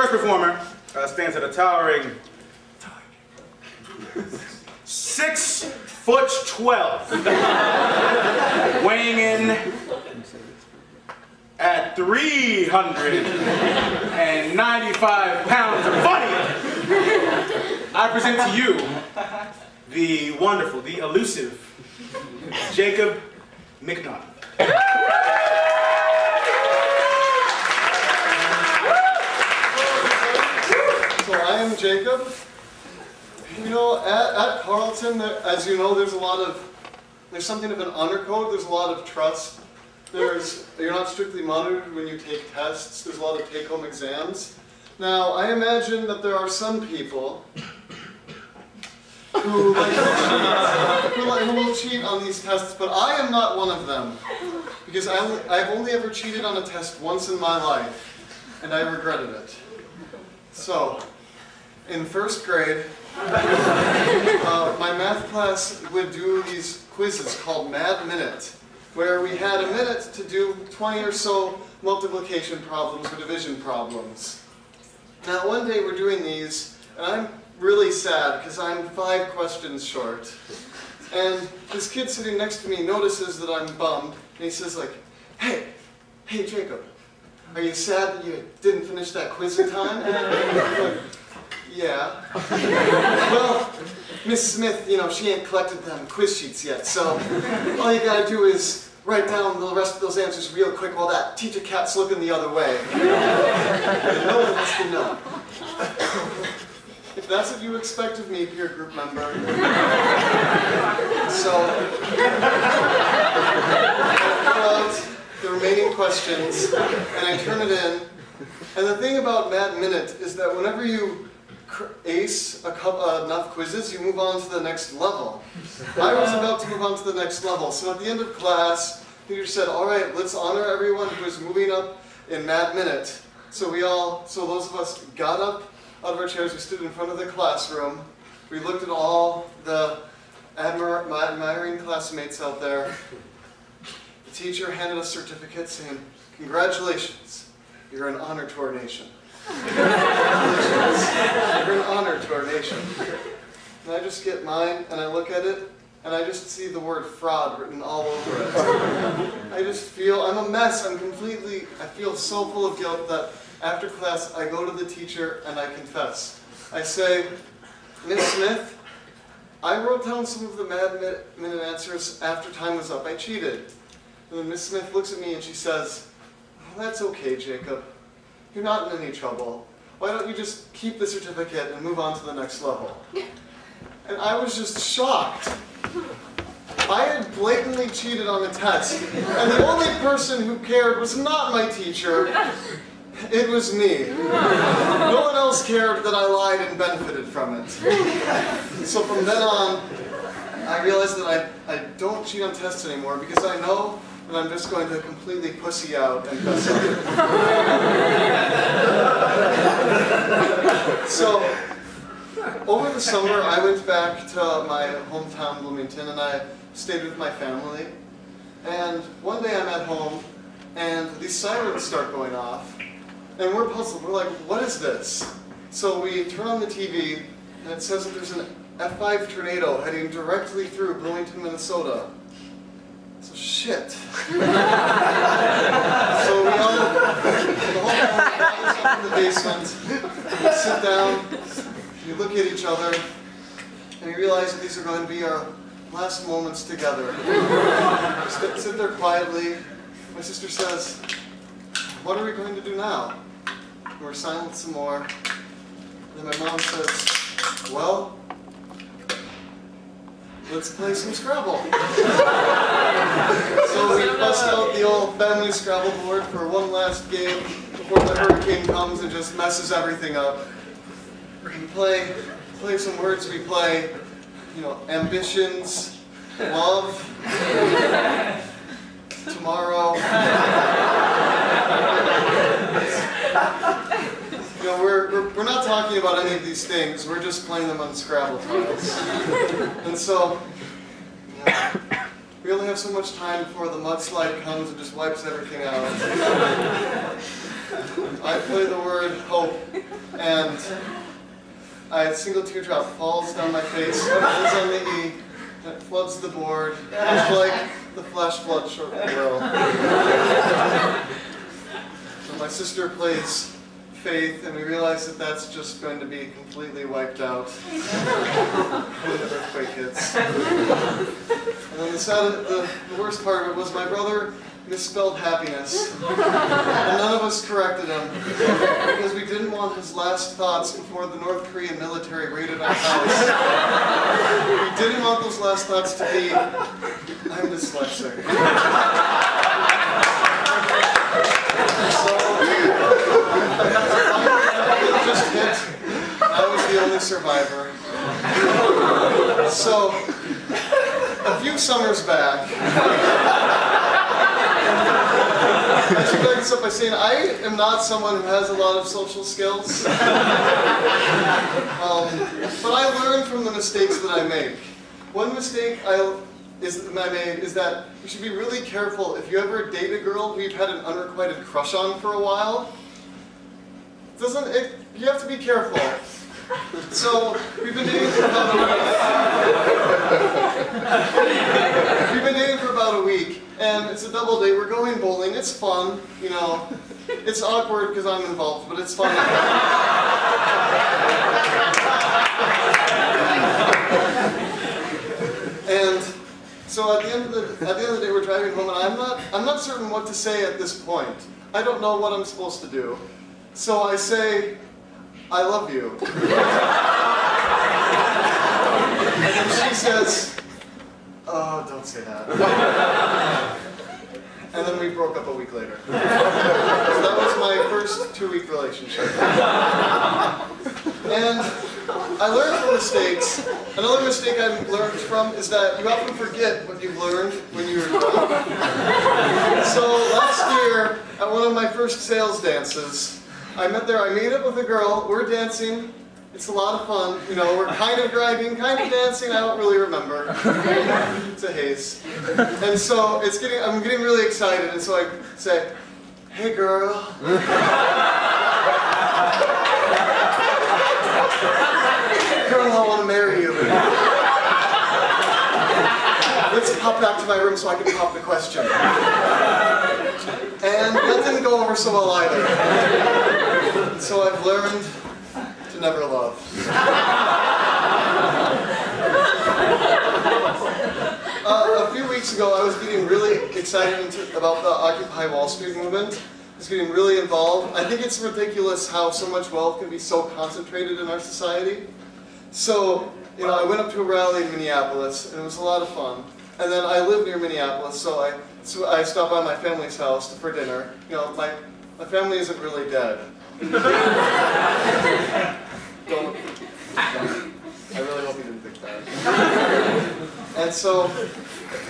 first performer stands at a towering 6'12", weighing in at 395 pounds of funny. I present to you the wonderful, the elusive Jacob McNaughton. So I am Jacob. You know, at Carleton, as you know, there's something of an honor code. There's a lot of trust. You're not strictly monitored when you take tests. There's a lot of take-home exams. Now, I imagine that there are some people who will cheat on these tests, but I am not one of them. Because I've only ever cheated on a test once in my life, and I regretted it. So, in first grade, my math class would do these quizzes called Mad Minute, where we had a minute to do 20 or so multiplication problems or division problems. Now one day we're doing these, and I'm really sad because I'm 5 questions short. And this kid sitting next to me notices that I'm bummed, and he says like, hey Jacob, are you sad that you didn't finish that quiz in time? I'm like, yeah. Well, Miss Smith, you know, she ain't collected them quiz sheets yet, so all you gotta do is write down the rest of those answers real quick while that teacher cat's looking the other way. No one has to know. If that's what you expect of me, peer group member. So, I fill out the remaining questions, and I turn it in. And the thing about Mad Minute is that whenever you ace enough quizzes, you move on to the next level. I was about to move on to the next level, so at the end of class, the teacher said, all right, let's honor everyone who is moving up in Mad Minute. So those of us got up out of our chairs, we stood in front of the classroom, we looked at all the admiring classmates out there. The teacher handed us certificates saying, congratulations, you're an honor to our nation. Congratulations, you're an honor to our nation. And I just get mine, and I look at it, and I just see the word fraud written all over it. I just feel, I'm a mess, I feel so full of guilt that after class, I go to the teacher and I confess. I say, Miss Smith, I wrote down some of the Mad Minute answers after time was up. I cheated. And then Miss Smith looks at me and she says, oh, that's okay, Jacob. You're not in any trouble. Why don't you just keep the certificate and move on to the next level? And I was just shocked. I had blatantly cheated on a test, and the only person who cared was not my teacher, it was me. No one else cared that I lied and benefited from it. So from then on, I realized that I don't cheat on tests anymore because I know that I'm just going to completely pussy out and mess up. So, over the summer, I went back to my hometown, Bloomington, and I stayed with my family. And one day I'm at home, and these sirens start going off, and we're puzzled. We're like, what is this? So we turn on the TV, and it says that there's an F5 tornado heading directly through Bloomington, Minnesota. So shit. So we all, the whole family gathers up in the basement, we sit down, we look at each other, and we realize that these are going to be our last moments together. Sit there quietly. My sister says, what are we going to do now? And we're silent some more. And then my mom says, well, let's play some Scrabble. So we bust out the old family Scrabble board for one last game before the hurricane comes and just messes everything up. We play some words. We play, you know, ambitions, love, tomorrow. You know, we're not talking about any of these things. We're just playing them on Scrabble tiles. And so, yeah, we only have so much time before the mudslide comes and just wipes everything out. I play the word hope, and a single teardrop falls down my face, lands on the E, and it floods the board, much like the flash flood short will. So my sister plays Faith, and we realize that that's just going to be completely wiped out when the earthquake hits. And then the worst part of it was my brother misspelled happiness, and none of us corrected him because we didn't want his last thoughts before the North Korean military raided our house. We didn't want those last thoughts to be, I'm dyslexic. So, it just hit. I was the only survivor. So, a few summers back, I should back this up by saying I am not someone who has a lot of social skills. But I learned from the mistakes that I make. One mistake I made is that you should be really careful if you ever date a girl who you've had an unrequited crush on for a while. You have to be careful. So we've been dating for about a week, and it's a double date. We're going bowling. It's fun, you know. It's awkward because I'm involved, but it's fun. And so at the end of the day, we're driving home, and I'm not certain what to say at this point. I don't know what I'm supposed to do. So I say, I love you. And then she says, oh, don't say that. And then we broke up a week later. So that was my first 2-week relationship. And I learned from mistakes. Another mistake I've learned from is that you often forget what you've learned when you're drunk. So last year, at one of my first sales dances, I made up with a girl, we're dancing, it's a lot of fun, you know, we're kind of driving, kind of dancing, I don't really remember. It's a haze. And so I'm getting really excited, and so I say, hey girl. Girl, I want to marry you. Let's pop back to my room so I can pop the question. And that didn't go over so well either. So I've learned to never love. A few weeks ago, I was getting really excited about the Occupy Wall Street movement. I was getting really involved. I think it's ridiculous how so much wealth can be so concentrated in our society. So, you know, I went up to a rally in Minneapolis, and it was a lot of fun. And then I live near Minneapolis, so I stopped by my family's house for dinner. You know, my family isn't really dead. Don't. I really hope you didn't think that. And so,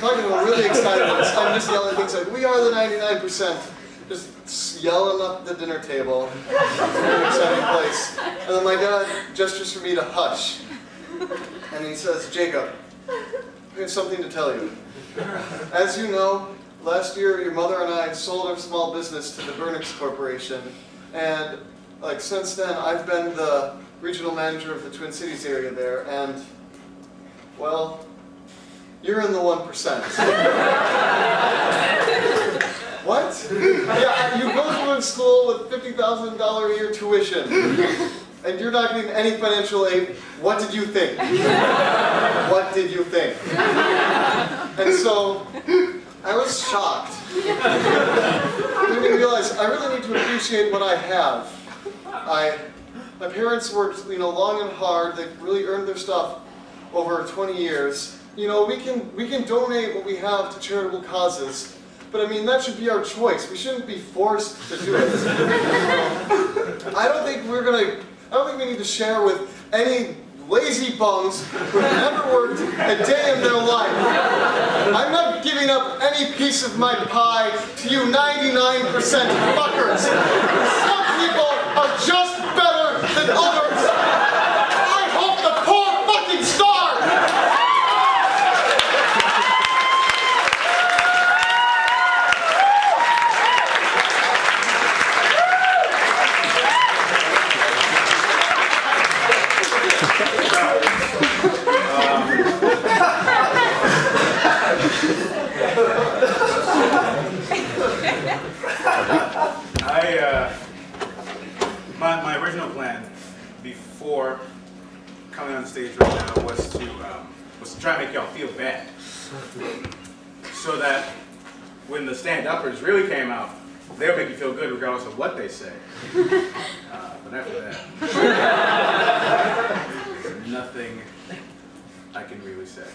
I'm really excited. I'm just yelling things like, we are the 99%. Just yelling up the dinner table. It's an exciting place. And then my dad gestures for me to hush. And he says, Jacob, I have something to tell you. As you know, last year your mother and I sold our small business to the Burnix Corporation. And since then, I've been the regional manager of the Twin Cities area there. And, well, you're in the 1%. What? Yeah, you go to a school with $50,000 a year tuition, and you're not getting any financial aid. What did you think? What did you think? And so, I was shocked. I didn't realize I really need to appreciate what I have. My parents worked, long and hard. They've really earned their stuff over 20 years. We can donate what we have to charitable causes. But I mean, that should be our choice. We shouldn't be forced to do it. I don't think we need to share with any lazy bums who have never worked a day in their life. I'm not giving up any piece of my pie to you 99% fuckers. Some people are just better than others. I hope the poor fucking starve. coming on stage right now was to try and make y'all feel bad, so that when the stand-uppers really came out, they'll make you feel good regardless of what they say. But after that, there's nothing I can really say.